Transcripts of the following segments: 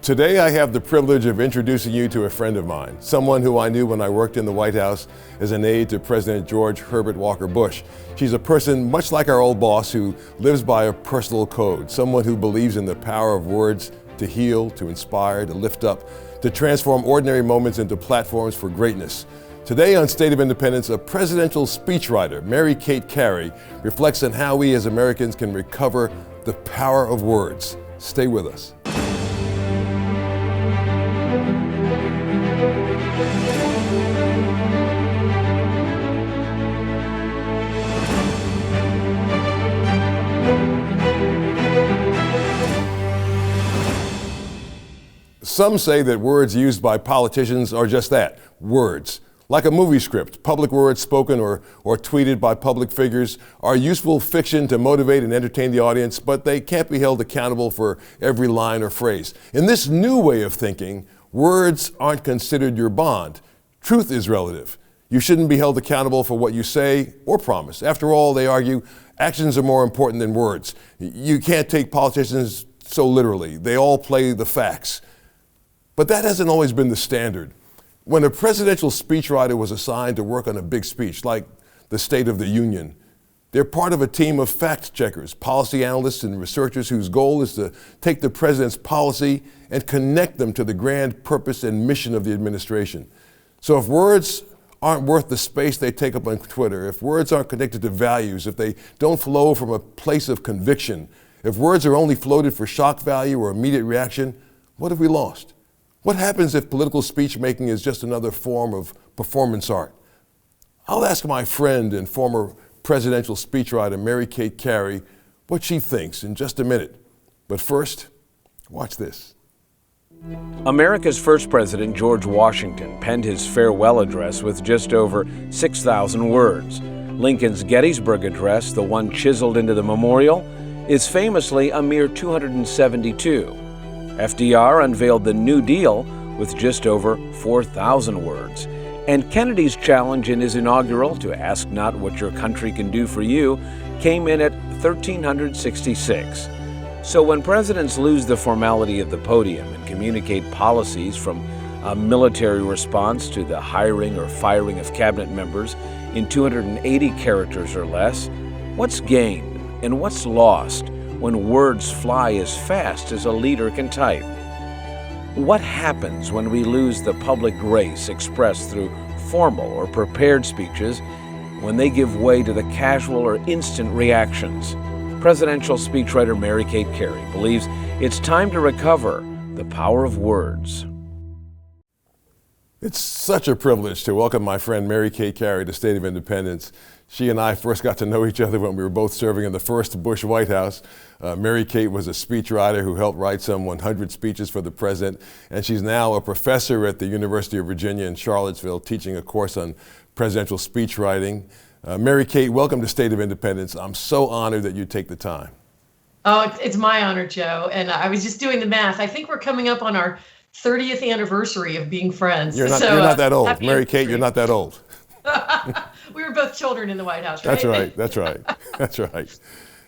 Today I have the privilege of introducing you to a friend of mine, someone who I knew when I worked in the White House as an aide to President George Herbert Walker Bush. She's a person much like our old boss who lives by a personal code, someone who believes in the power of words to heal, to inspire, to lift up, to transform ordinary moments into platforms for greatness. Today on State of Independence, a presidential speechwriter, Mary Kate Cary, reflects on how we as Americans can recover the power of words. Stay with us. Some say that words used by politicians are just that, words. Like a movie script, public words spoken or tweeted by public figures are useful fiction to motivate and entertain the audience, but they can't be held accountable for every line or phrase. In this new way of thinking, words aren't considered your bond. Truth is relative. You shouldn't be held accountable for what you say or promise. After all, they argue, actions are more important than words. You can't take politicians so literally. They all play the facts. But that hasn't always been the standard. When a presidential speechwriter was assigned to work on a big speech, like the State of the Union, they're part of a team of fact checkers, policy analysts and researchers whose goal is to take the president's policy and connect them to the grand purpose and mission of the administration. So if words aren't worth the space they take up on Twitter, if words aren't connected to values, if they don't flow from a place of conviction, if words are only floated for shock value or immediate reaction, what have we lost? What happens if political speech making is just another form of performance art? I'll ask my friend and former presidential speechwriter Mary Kate Cary what she thinks in just a minute. But first, watch this. America's first president, George Washington, penned his farewell address with just over 6,000 words. Lincoln's Gettysburg Address, the one chiseled into the memorial, is famously a mere 272. FDR unveiled the New Deal with just over 4,000 words. And Kennedy's challenge in his inaugural to ask not what your country can do for you came in at 1,366. So when presidents lose the formality of the podium and communicate policies from a military response to the hiring or firing of cabinet members in 280 characters or less, what's gained and what's lost when words fly as fast as a leader can type? What happens when we lose the public grace expressed through formal or prepared speeches when they give way to the casual or instant reactions? Presidential speechwriter Mary Kate Cary believes it's time to recover the power of words. It's such a privilege to welcome my friend Mary Kate Cary to State of Independence. She and I first got to know each other when we were both serving in the first Bush White House. Mary Kate was a speechwriter who helped write some 100 speeches for the president, and she's now a professor at the University of Virginia in Charlottesville, teaching a course on presidential speechwriting. Mary Kate, welcome to State of Independence. I'm so honored that you take the time. Oh, it's my honor, Joe. And I was just doing the math. I think we're coming up on our 30th anniversary of being friends. You're not that old. Mary Kate, you're not that old. We were both children in the White House, right? That's right.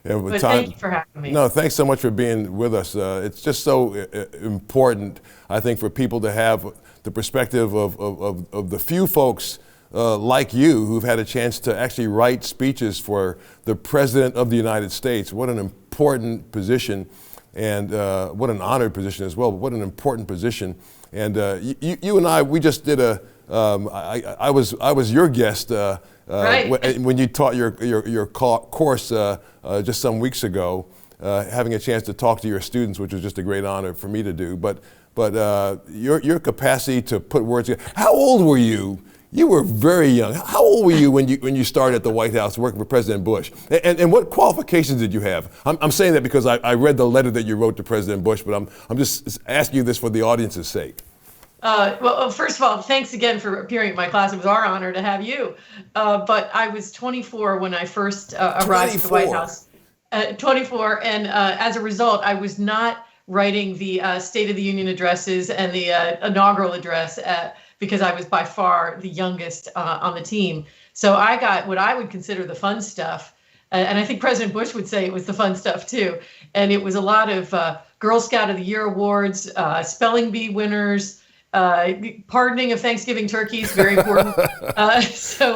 Yeah, but thank you for having me. No, thanks so much for being with us. It's just so important, I think, for people to have the perspective of the few folks like you who've had a chance to actually write speeches for the President of the United States. What an important position, and what an honored position as well, but what an important position. And you and I, we just did I was your guest right. when you taught your course just some weeks ago, having a chance to talk to your students, which was just a great honor for me to do. But your capacity to put words together. How old were you? You were very young. How old were you when you started at the White House working for President Bush? And what qualifications did you have? I'm saying that because I read the letter that you wrote to President Bush, but I'm just asking you this for the audience's sake. Well, first of all, thanks again for appearing at my class. It was our honor to have you. But I was 24 when I first arrived at the White House. 24, and as a result, I was not writing the State of the Union addresses and the inaugural address because I was by far the youngest on the team. So I got what I would consider the fun stuff. And I think President Bush would say it was the fun stuff too. And it was a lot of Girl Scout of the Year awards, spelling bee winners, pardoning of Thanksgiving turkeys, very important. So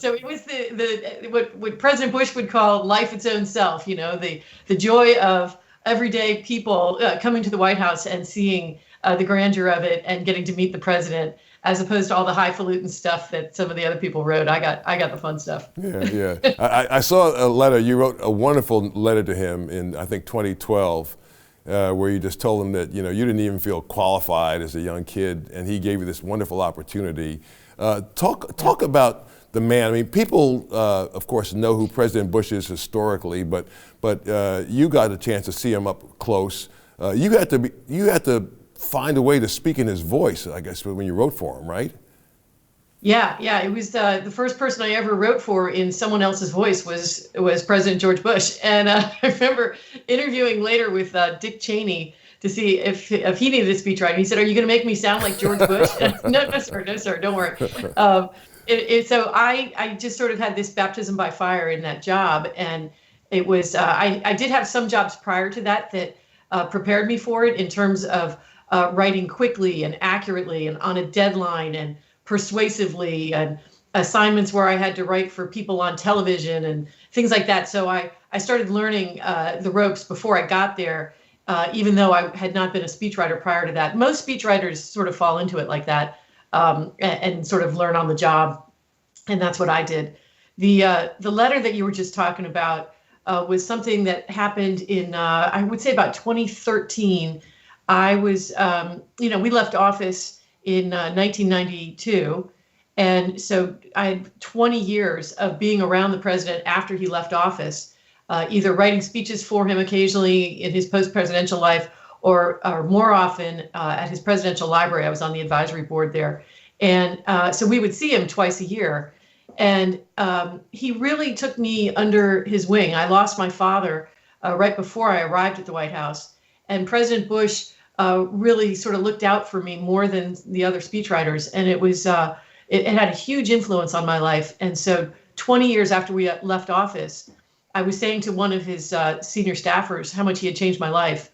it was the what President Bush would call life its own self. You know, the joy of everyday people coming to the White House and seeing the grandeur of it and getting to meet the president, as opposed to all the highfalutin stuff that some of the other people wrote. I got the fun stuff. Yeah. I saw a letter. You wrote a wonderful letter to him in, I think, 2012. Where you just told him that you didn't even feel qualified as a young kid, and he gave you this wonderful opportunity. Talk about the man. I mean, people, of course, know who President Bush is historically, but you got a chance to see him up close. You had to find a way to speak in his voice, I guess, when you wrote for him, right? Yeah. It was the first person I ever wrote for in someone else's voice was President George Bush, and I remember interviewing later with Dick Cheney to see if he needed a speechwriter. He said, "Are you going to make me sound like George Bush?" No, sir, don't worry. So I just sort of had this baptism by fire in that job, and it was I did have some jobs prior to that prepared me for it in terms of writing quickly and accurately and on a deadline and persuasively, and assignments where I had to write for people on television and things like that. So I started learning the ropes before I got there, even though I had not been a speechwriter prior to that. Most speechwriters sort of fall into it like that and sort of learn on the job, and that's what I did. The letter that you were just talking about was something that happened in, I would say, about 2013. I was, we left office in 1992. And so I had 20 years of being around the president after he left office, either writing speeches for him occasionally in his post-presidential life or more often at his presidential library. I was on the advisory board there. And so we would see him twice a year. And he really took me under his wing. I lost my father right before I arrived at the White House. And President Bush really sort of looked out for me more than the other speechwriters. And it was it had a huge influence on my life. And so 20 years after we left office, I was saying to one of his senior staffers how much he had changed my life.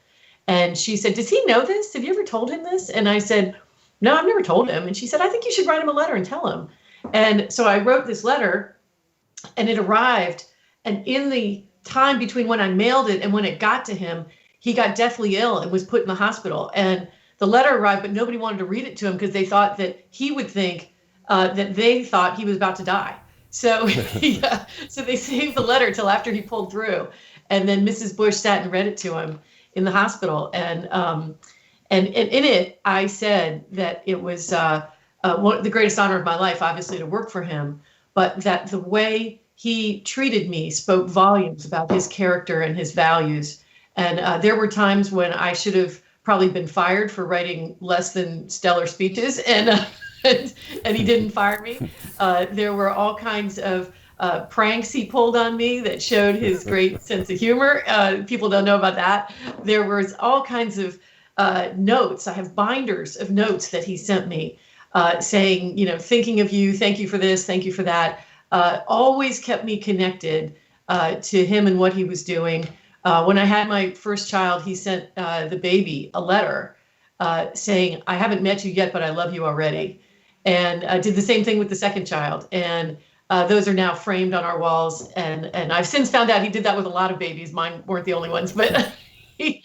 And she said, "Does he know this? Have you ever told him this?" And I said, "No, I've never told him." And she said, "I think you should write him a letter and tell him." And so I wrote this letter, and it arrived. And in the time between when I mailed it and when it got to him, he got deathly ill and was put in the hospital. And the letter arrived, but nobody wanted to read it to him because they thought that he would think that they thought he was about to die. So, so they saved the letter till after he pulled through. And then Mrs. Bush sat and read it to him in the hospital. And in it, I said that it was the greatest honor of my life, obviously, to work for him, but that the way he treated me spoke volumes about his character and his values. And there were times when I should have probably been fired for writing less than stellar speeches, and he didn't fire me. There were all kinds of pranks he pulled on me that showed his great sense of humor. People don't know about that. There was all kinds of notes. I have binders of notes that he sent me saying, thinking of you, thank you for this, thank you for that. Always kept me connected to him and what he was doing. When I had my first child, he sent the baby a letter saying, "I haven't met you yet, but I love you already." And did the same thing with the second child. And those are now framed on our walls. And I've since found out he did that with a lot of babies. Mine weren't the only ones, but he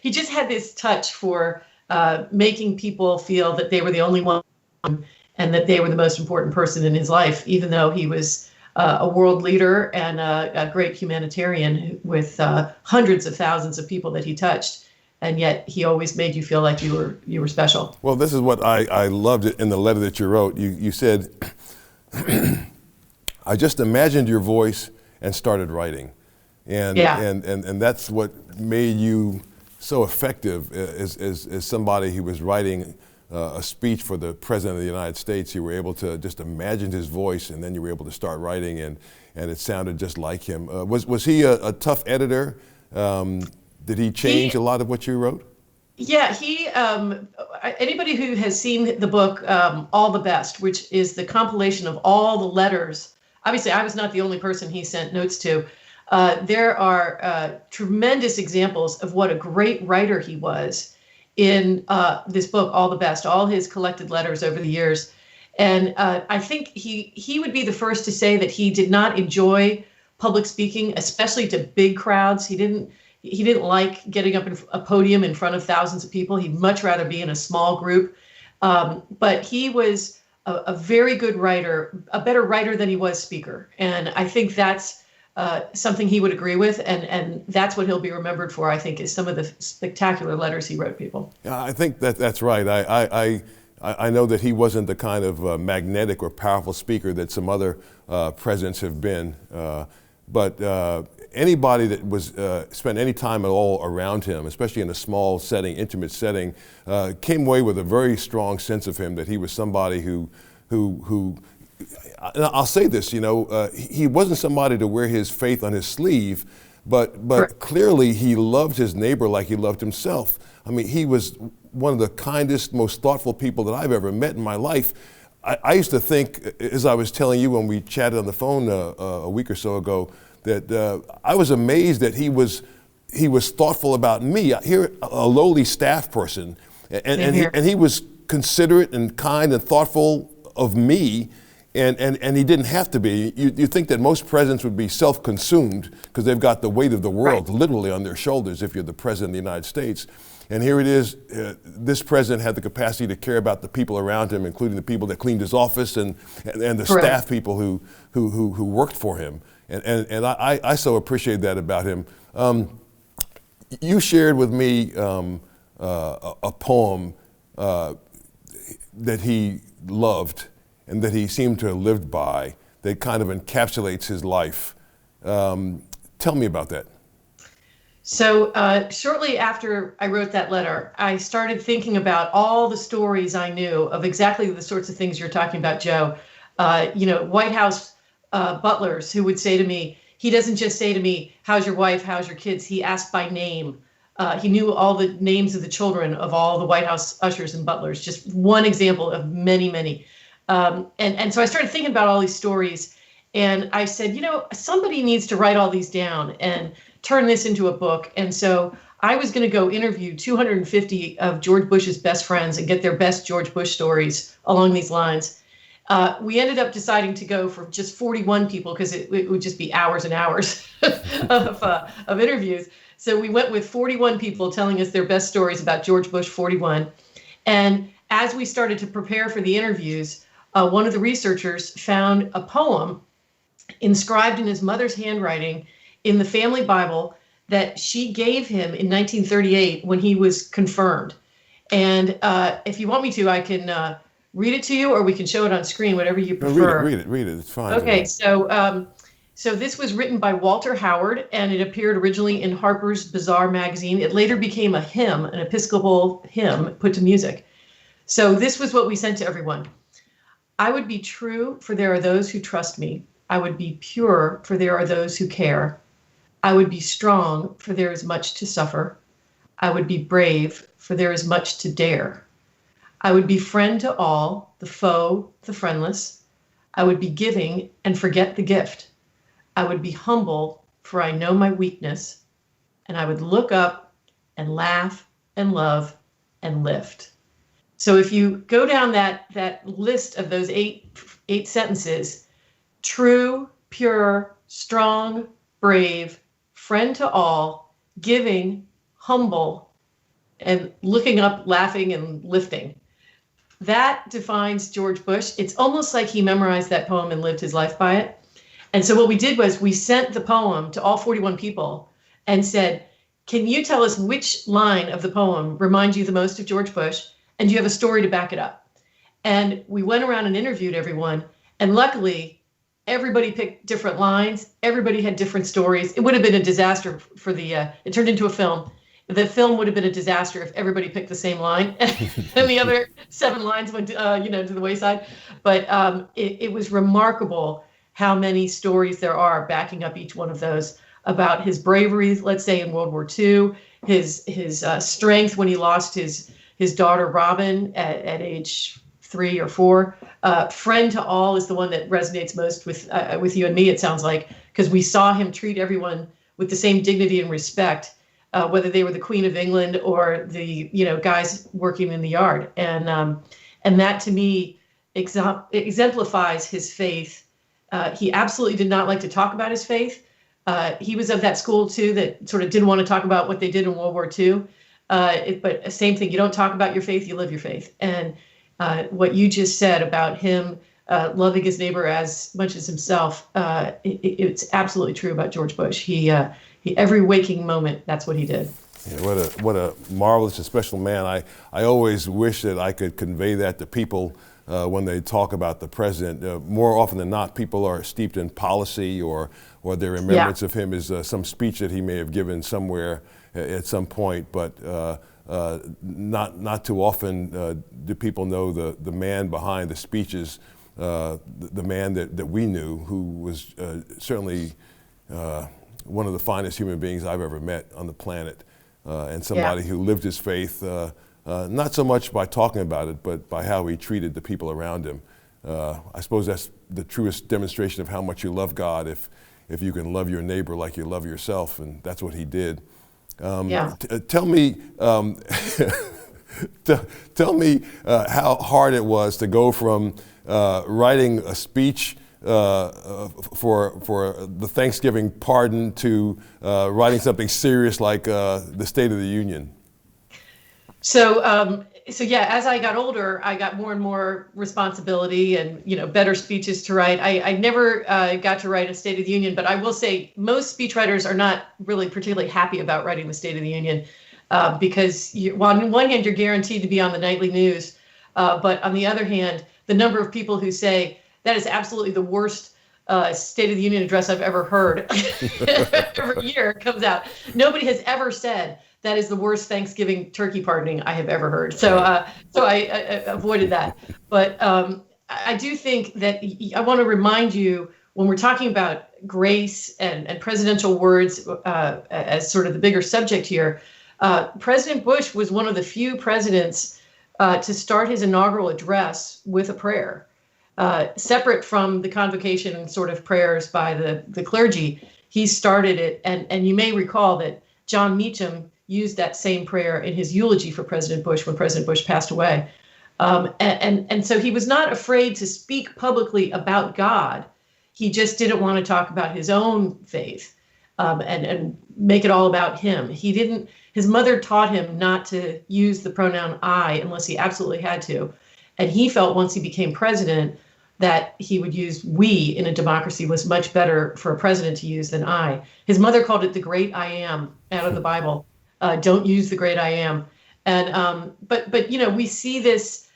just had this touch for making people feel that they were the only one and that they were the most important person in his life, even though he was a world leader and a great humanitarian with hundreds of thousands of people that he touched. And yet he always made you feel like you were special. Well, this is what I loved in the letter that you wrote. You said, "I just imagined your voice and started writing." And that's what made you so effective as somebody who was writing a speech for the President of the United States. You were able to just imagine his voice, and then you were able to start writing, and it sounded just like him. Was he a tough editor? Did he change a lot of what you wrote? Yeah, he. Anybody who has seen the book All the Best, which is the compilation of all the letters. Obviously, I was not the only person he sent notes to. There are tremendous examples of what a great writer he was in this book, All the Best, all his collected letters over the years. And I think he would be the first to say that he did not enjoy public speaking, especially to big crowds. He didn't like getting up in a podium in front of thousands of people. He'd much rather be in a small group. But he was a very good writer, a better writer than he was speaker. And I think that's something he would agree with. And that's what he'll be remembered for, I think, is some of the spectacular letters he wrote people. Yeah, I think that's right. I know that he wasn't the kind of magnetic or powerful speaker that some other presidents have been. But anybody that was spent any time at all around him, especially in a small setting, intimate setting, came away with a very strong sense of him, that he was somebody who and I'll say this, he wasn't somebody to wear his faith on his sleeve, but clearly he loved his neighbor like he loved himself. I mean, he was one of the kindest, most thoughtful people that I've ever met in my life. I used to think, as I was telling you when we chatted on the phone a week or so ago, that I was amazed that he was thoughtful about me. Here, a lowly staff person, and he was considerate and kind and thoughtful of me, and he didn't have to be. You think that most presidents would be self-consumed because they've got the weight of the world literally on their shoulders if you're the president of the United States. And here it is, this president had the capacity to care about the people around him, including the people that cleaned his office and the staff people who worked for him. And I so appreciate that about him. You shared with me a poem that he loved and that he seemed to have lived by that kind of encapsulates his life. Tell me about that. So shortly after I wrote that letter, I started thinking about all the stories I knew of exactly the sorts of things you're talking about, Joe. White House butlers who would say to me, he doesn't just say to me, how's your wife, how's your kids? He asked by name. He knew all the names of the children of all the White House ushers and butlers, just one example of many, many. And so I started thinking about all these stories, and I said, somebody needs to write all these down and turn this into a book. And so I was going to go interview 250 of George Bush's best friends and get their best George Bush stories along these lines. We ended up deciding to go for just 41 people because it would just be hours and hours of interviews. So we went with 41 people telling us their best stories about George Bush 41. And as we started to prepare for the interviews, one of the researchers found a poem inscribed in his mother's handwriting in the family Bible that she gave him in 1938 when he was confirmed. And if you want me to, I can read it to you, or we can show it on screen, whatever you prefer. Read it. It's fine. Okay, so this was written by Walter Howard, and it appeared originally in Harper's Bazaar magazine. It later became a hymn, an Episcopal hymn put to music. So this was what we sent to everyone. I would be true, for there are those who trust me. I would be pure, for there are those who care. I would be strong, for there is much to suffer. I would be brave, for there is much to dare. I would be friend to all, the foe, the friendless. I would be giving and forget the gift. I would be humble, for I know my weakness. And I would look up and laugh and love and lift. So if you go down that list of those eight sentences, true, pure, strong, brave, friend to all, giving, humble, and looking up, laughing, and lifting. That defines George Bush. It's almost like he memorized that poem and lived his life by it. And so what we did was we sent the poem to all 41 people and said, can you tell us which line of the poem reminds you the most of George Bush? And do you have a story to back it up? And we went around and interviewed everyone. And luckily, everybody picked different lines. Everybody had different stories. It would have been a disaster for it turned into a film. The film would have been a disaster if everybody picked the same line and the other 7 lines went, to the wayside. But it was remarkable how many stories there are backing up each one of those about his bravery, let's say in World War II, his strength when he lost his daughter Robin at age 3 or 4. Friend to all is the one that resonates most with you and me, it sounds like, because we saw him treat everyone with the same dignity and respect, whether they were the Queen of England or the guys working in the yard. And that to me exemplifies his faith. He absolutely did not like to talk about his faith. He was of that school too that sort of didn't want to talk about what they did in World War II. But same thing, you don't talk about your faith, you live your faith. And what you just said about him loving his neighbor as much as himself, it's absolutely true about George Bush. He every waking moment, that's what he did. Yeah, what a marvelous and special man. I always wish that I could convey that to people when they talk about the president. More often than not, people are steeped in policy or their remembrance of him is some speech that he may have given somewhere at some point, but not too often do people know the man behind the speeches, the man that we knew, who was certainly one of the finest human beings I've ever met on the planet, and somebody who lived his faith, not so much by talking about it, but by how he treated the people around him. I suppose that's the truest demonstration of how much you love God, if you can love your neighbor like you love yourself, and that's what he did. Tell me, tell me how hard it was to go from writing a speech for the Thanksgiving pardon to writing something serious like the State of the Union. So yeah, as I got older, I got more and more responsibility and better speeches to write. I never got to write a State of the Union, but I will say most speechwriters are not really particularly happy about writing the State of the Union because on one hand, you're guaranteed to be on the nightly news, but on the other hand, the number of people who say that is absolutely the worst State of the Union address I've ever heard every year comes out. Nobody has ever said that is the worst Thanksgiving turkey pardoning I have ever heard. So I avoided that. But I do think that I want to remind you, when we're talking about grace and presidential words as sort of the bigger subject here, President Bush was one of the few presidents to start his inaugural address with a prayer. Separate from the convocation and sort of prayers by the clergy, he started it. And you may recall that John Meacham used that same prayer in his eulogy for President Bush when President Bush passed away. And so he was not afraid to speak publicly about God. He just didn't want to talk about his own faith and make it all about him. His mother taught him not to use the pronoun I unless he absolutely had to. And he felt once he became president that he would use we in a democracy was much better for a president to use than I. His mother called it the great I am out of the Bible. Don't use the great I am. And but we see this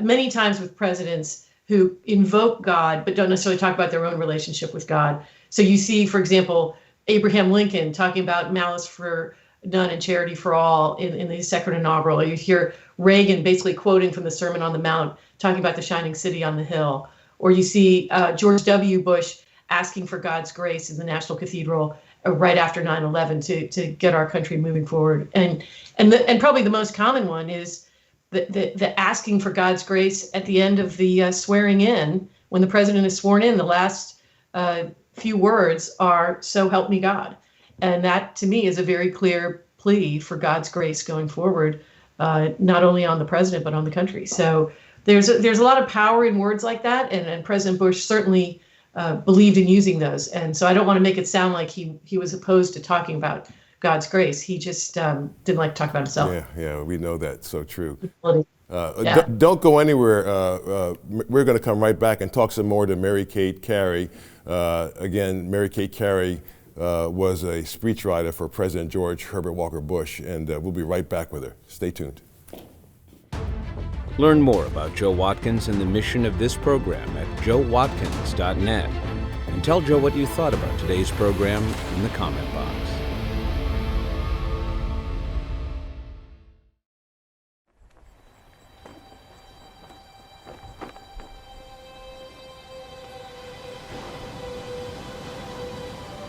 many times with presidents who invoke God but don't necessarily talk about their own relationship with God. So you see, for example, Abraham Lincoln talking about malice for none and charity for all in the second inaugural. You hear Reagan basically quoting from the Sermon on the Mount, talking about the shining city on the hill. Or you see George W. Bush asking for God's grace in the National Cathedral right after 9/11 to get our country moving forward. And probably the most common one is the asking for God's grace at the end of the swearing in. When the president is sworn in, the last few words are, "So help me God." And that, to me, is a very clear plea for God's grace going forward, not only on the president, but on the country. So there's a lot of power in words like that. And President Bush certainly believed in using those. And so I don't want to make it sound like he was opposed to talking about God's grace. He just didn't like to talk about himself. Yeah, we know that. So true. Yeah. Don't go anywhere. We're going to come right back and talk some more to Mary Kate Cary. Again, Mary Kate Cary was a speechwriter for President George Herbert Walker Bush, and we'll be right back with her. Stay tuned. Learn more about Joe Watkins and the mission of this program at joewatkins.net. And tell Joe what you thought about today's program in the comment box.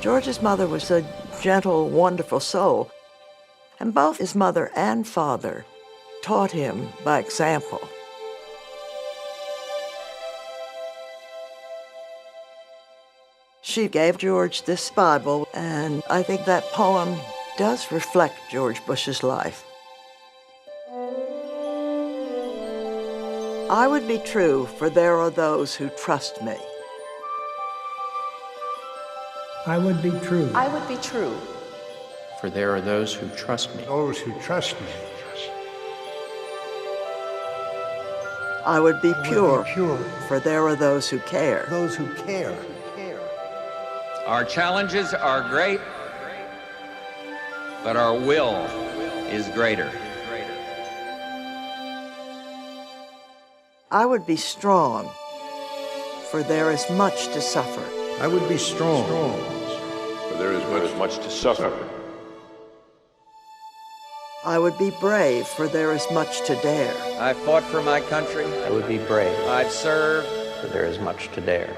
George's mother was a gentle, wonderful soul, and both his mother and father taught him by example. She gave George this Bible, and I think that poem does reflect George Bush's life. I would be true, for there are those who trust me. I would be true. I would be true, for there are those who trust me. Those who trust me. I would be pure, for there are those who care. Those who care. Our challenges are great, but our will is greater. I would be strong, for there is much to suffer. I would be strong. For there is much to suffer. I would be brave, for there is much to dare. I fought for my country. I would be brave, I've served. for there is much to dare.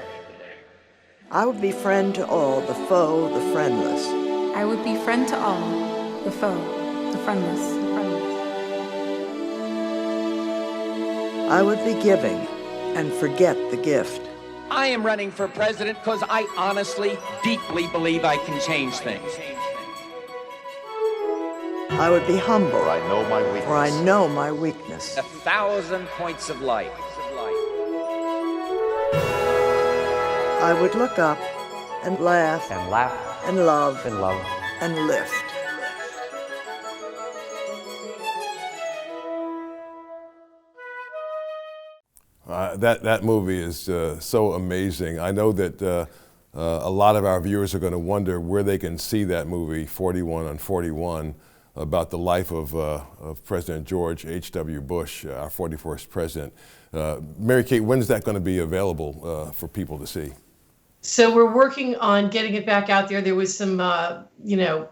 I would be friend to all, the foe, the friendless. I would be friend to all, the foe, the friendless. I would be giving and forget the gift. I am running for president because I honestly, deeply believe I can change things. I would be humble, For I know my weakness. for I know my weakness. 1,000 points of light. I would look up and laugh And laugh and love and love. and lift. That movie is so amazing. I know that a lot of our viewers are going to wonder where they can see that movie, 41 on 41, about the life of President George H.W. Bush, our 41st president. Mary Kate, when is that going to be available for people to see? So we're working on getting it back out there. There was some,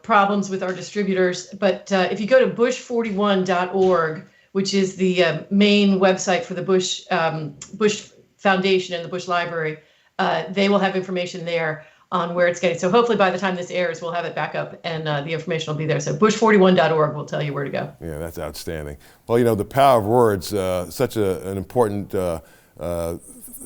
problems with our distributors, but if you go to bush41.org, which is the main website for the Bush Foundation and the Bush Library, they will have information there on where it's getting. So hopefully by the time this airs, we'll have it back up and the information will be there. So bush41.org will tell you where to go. Yeah, that's outstanding. Well, the power of words, such an important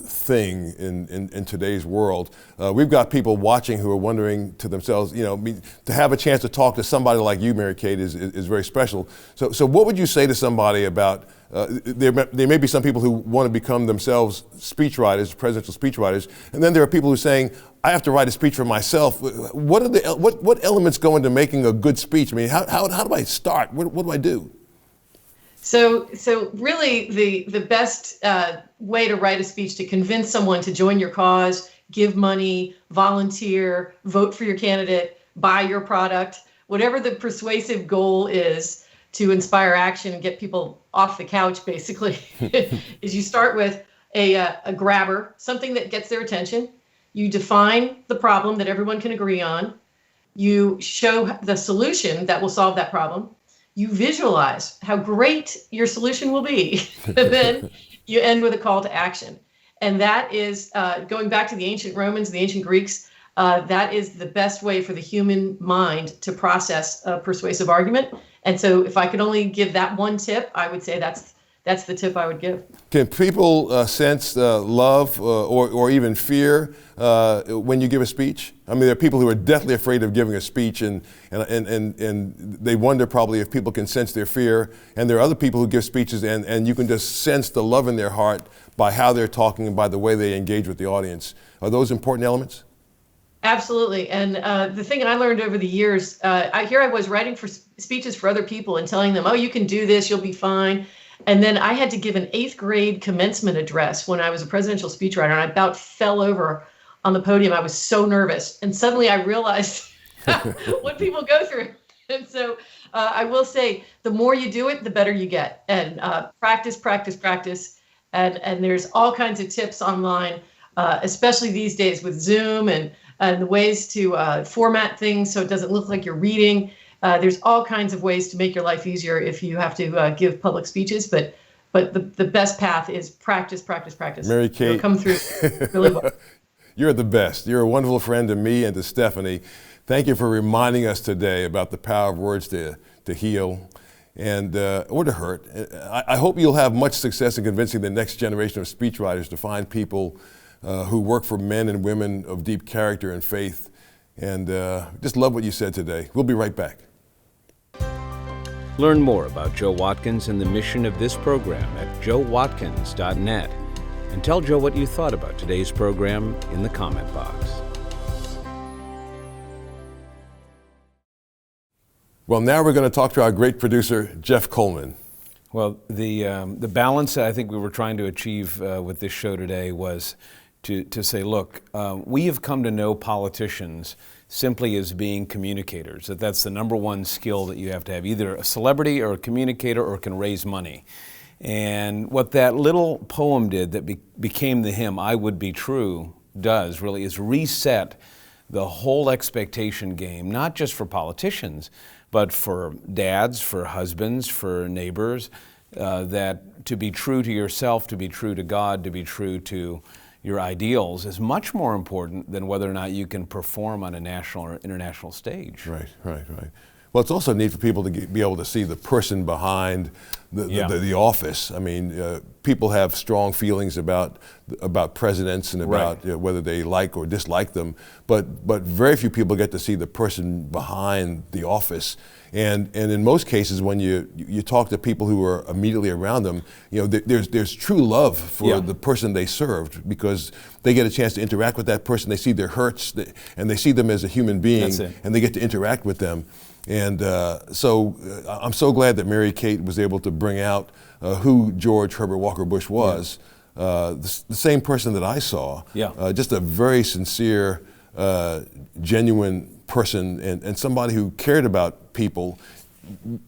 thing in today's world. We've got people watching who are wondering to themselves, to have a chance to talk to somebody like you, Mary Kate, is very special. So what would you say to somebody about, there may be some people who want to become themselves speechwriters, presidential speechwriters, and then there are people who are saying, I have to write a speech for myself. What elements go into making a good speech? I mean, how do I start? What do I do? So really the best way to write a speech to convince someone to join your cause, give money, volunteer, vote for your candidate, buy your product, whatever the persuasive goal is to inspire action and get people off the couch, basically, is you start with a grabber, something that gets their attention. You define the problem that everyone can agree on. You show the solution that will solve that problem. You visualize how great your solution will be. And then you end with a call to action. And that is, going back to the ancient Romans, the ancient Greeks, that is the best way for the human mind to process a persuasive argument. And so if I could only give that one tip, I would say that's the tip I would give. Can people sense love or even fear when you give a speech? I mean, there are people who are deathly afraid of giving a speech, and they wonder probably if people can sense their fear. And there are other people who give speeches, and you can just sense the love in their heart by how they're talking and by the way they engage with the audience. Are those important elements? Absolutely. And the thing I learned over the years, I was writing for speeches for other people and telling them, oh, you can do this, you'll be fine. And then I had to give an 8th grade commencement address when I was a presidential speechwriter, and I about fell over on the podium. I was so nervous. And suddenly I realized what people go through. And so I will say, the more you do it, the better you get. And practice, practice, practice. And there's all kinds of tips online, especially these days with Zoom and the ways to format things so it doesn't look like you're reading. There's all kinds of ways to make your life easier if you have to give public speeches, but the best path is practice, practice, practice. Mary Kate, you'll come through really well. You're the best. You're a wonderful friend to me and to Stephanie. Thank you for reminding us today about the power of words to heal and or to hurt. I hope you'll have much success in convincing the next generation of speechwriters to find people who work for men and women of deep character and faith. And just love what you said today. We'll be right back. Learn more about Joe Watkins and the mission of this program at joewatkins.net. And tell Joe what you thought about today's program in the comment box. Well, now we're going to talk to our great producer, Jeff Coleman. Well, the balance that I think we were trying to achieve with this show today was to say, look, we have come to know politicians simply as being communicators, that's the number one skill that you have to have, either a celebrity or a communicator or can raise money. And what that little poem did that became the hymn, I Would Be True, does really is reset the whole expectation game, not just for politicians, but for dads, for husbands, for neighbors, that to be true to yourself, to be true to God, to be true to your ideals is much more important than whether or not you can perform on a national or international stage. Right. Well, it's also neat for people to be able to see the person behind the office. I mean, people have strong feelings about presidents and about whether they like or dislike them, but very few people get to see the person behind the office. And in most cases, when you talk to people who are immediately around them, there's true love for the person they served, because they get a chance to interact with that person. They see their hurts, and they see them as a human being, and they get to interact with them. And so I'm so glad that Mary Kate was able to bring out who George Herbert Walker Bush was. The same person that I saw, just a very sincere, genuine person, and somebody who cared about people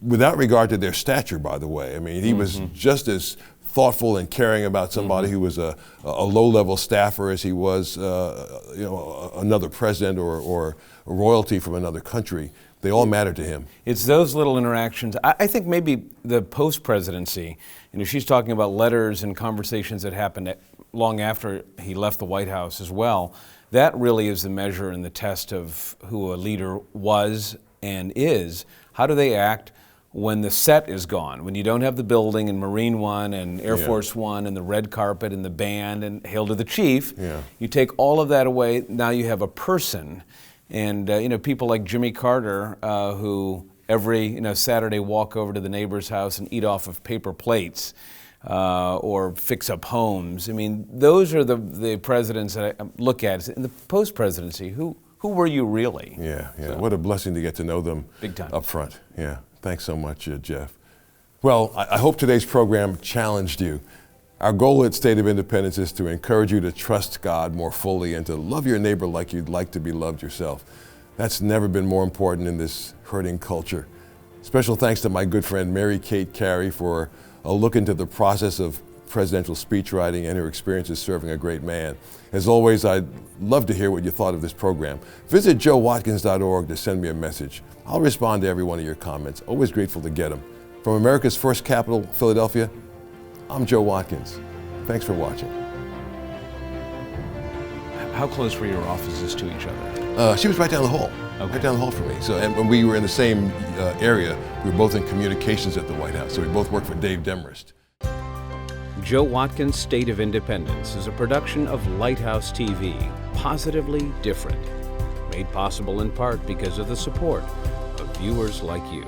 without regard to their stature, by the way. I mean, he was just as thoughtful and caring about somebody who was a low-level staffer as he was another president or royalty from another country. They all matter to him. It's those little interactions. I think maybe the post-presidency, she's talking about letters and conversations that happened long after he left the White House as well. That really is the measure and the test of who a leader was and is. How do they act when the set is gone, when you don't have the building and Marine One and Air Force One and the red carpet and the band and Hail to the Chief? You take all of that away, now you have a person. And people like Jimmy Carter, who every Saturday walk over to the neighbor's house and eat off of paper plates, or fix up homes. I mean, those are the presidents that I look at. In the post-presidency, who were you really? So. What a blessing to get to know them big time up front. Thanks so much, Jeff. Well, I hope today's program challenged you. Our goal at State of Independence is to encourage you to trust God more fully and to love your neighbor like you'd like to be loved yourself. That's never been more important in this hurting culture. Special thanks to my good friend Mary Kate Cary for a look into the process of presidential speechwriting and her experiences serving a great man. As always, I'd love to hear what you thought of this program. Visit joewatkins.org to send me a message. I'll respond to every one of your comments. Always grateful to get them. From America's first capital, Philadelphia, I'm Joe Watkins. Thanks for watching. How close were your offices to each other? She was right down the hall. Okay. Right down the hall from me. So, and when we were in the same area, we were both in communications at the White House. So we both worked for Dave Demarest. Joe Watkins' State of Independence is a production of Lighthouse TV, positively different. Made possible in part because of the support of viewers like you.